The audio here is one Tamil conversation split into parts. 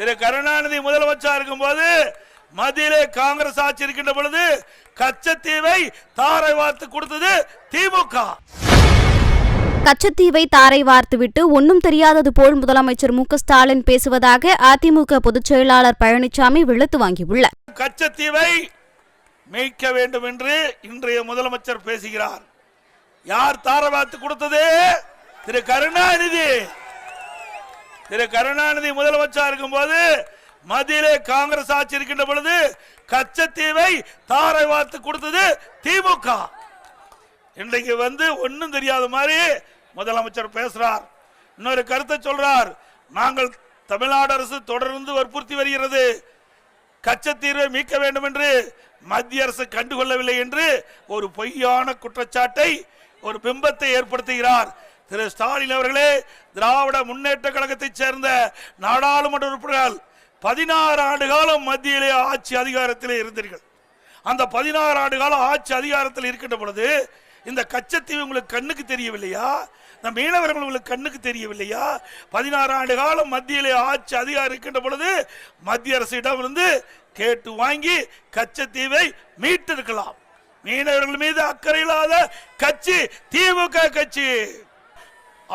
திரு கருணாநிதி முதலமைச்சர் இருக்கும் போது மத்தியிலே காங்கிரஸ் ஆட்சி இருக்கின்ற பொழுது கச்சத்தீவை தாரை வார்த்து கொடுத்தது திமுக. கச்சத்தீவை தாரை வார்த்துவிட்டு ஒன்னும் தெரியாதது போல் முதலமைச்சர் மு.க.ஸ்டாலின் பேசுவதாக அதிமுக பொதுச் செயலாளர் பழனிசாமி வெளுத்து வாங்கியுள்ளார். கச்சத்தீவை மீட்க வேண்டும் என்று இன்றைய முதலமைச்சர் பேசுகிறார். யார் தாரை வார்த்து கொடுத்தது? திரு கருணாநிதி. திரு கருணாநிதி முதலமைச்சர் இருக்கும் போது மத்தியிலே காங்கிரஸ் ஆட்சி இருக்கின்ற பொழுது கச்சத்தீவை தாரை வார்த்து கொடுத்தது திமுக. இன்றைக்கு ஒன்னும் தெரியாத மாதிரி முதலமைச்சர் பேசுறார். இன்னொரு கருத்தை சொல்றார். நாங்கள் தமிழ்நாடு அரசு தொடர்ந்து வற்புறுத்தி வருகிறது, கச்சத்தீவை மீட்க வேண்டும் என்று மத்திய அரசு கண்டுகொள்ளவில்லை என்று ஒரு பொய்யான குற்றச்சாட்டை, ஒரு பிம்பத்தை ஏற்படுத்துகிறார். திரு ஸ்டாலின் அவர்களே, திராவிட முன்னேற்ற கழகத்தைச் சேர்ந்த நாடாளுமன்ற உறுப்பினர்கள் 16 ஆண்டு காலம் மத்தியிலே ஆட்சி அதிகாரத்திலே இருந்தீர்கள். அந்த 16 ஆண்டு காலம் ஆட்சி அதிகாரத்தில் இருக்கின்ற பொழுது இந்த கச்சத்தீவு உங்களுக்கு கண்ணுக்கு தெரியவில்லையா? இந்த மீனவர்கள் உங்களுக்கு கண்ணுக்கு தெரியவில்லையா? 16 ஆண்டு காலம் மத்தியிலே ஆட்சி அதிகாரம் இருக்கின்ற பொழுது மத்திய அரசிடம் இருந்து கேட்டு வாங்கி கச்சத்தீவை மீட்டிருக்கலாம். மீனவர்கள் மீது அக்கறை இல்லாத கட்சி திமுக கட்சி.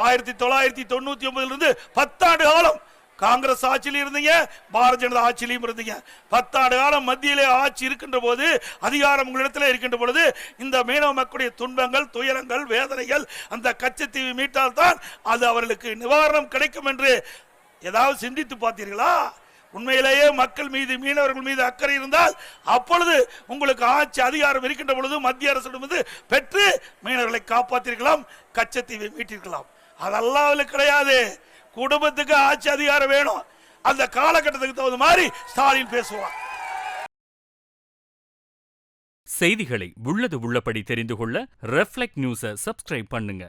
1999 10 ஆண்டு காலம் காங்கிரஸ் ஆட்சியில் இருந்தீங்க, பாரதிய ஜனதா ஆட்சியிலும் இருந்தீங்க. 10 ஆண்டு காலம் மத்தியிலே ஆட்சி இருக்கின்ற போது, அதிகாரம் உங்களிடத்தில் இருக்கின்ற பொழுது, இந்த மீனவ மக்களுடைய துன்பங்கள், துயரங்கள், வேதனைகள் அந்த கச்சத்தீவு மீட்டால் தான் அது அவர்களுக்கு நிவாரணம் கிடைக்கும் என்று ஏதாவது சிந்தித்து பார்த்தீர்களா? உண்மையிலேயே மக்கள் மீது, மீனவர்கள் மீது அக்கறை இருந்தால் அப்பொழுது உங்களுக்கு ஆட்சி அதிகாரம் இருக்கின்ற பொழுது மத்திய அரசிடமிருந்து பெற்று மீனவர்களை காப்பாற்றிருக்கலாம், கச்சத்தீவை மீட்டிருக்கலாம். அதெல்லாம் கிடையாது. குடும்பத்துக்கு ஆட்சி அதிகாரம் வேணும். அந்த காலகட்டத்துக்கு தகுந்த மாதிரி ஸ்டாலின் பேசுவார். செய்திகளை உள்ளது உள்ளபடி தெரிந்து கொள்ள ரெஃப்ளெக்ட் நியூஸை சப்ஸ்கிரைப் பண்ணுங்க.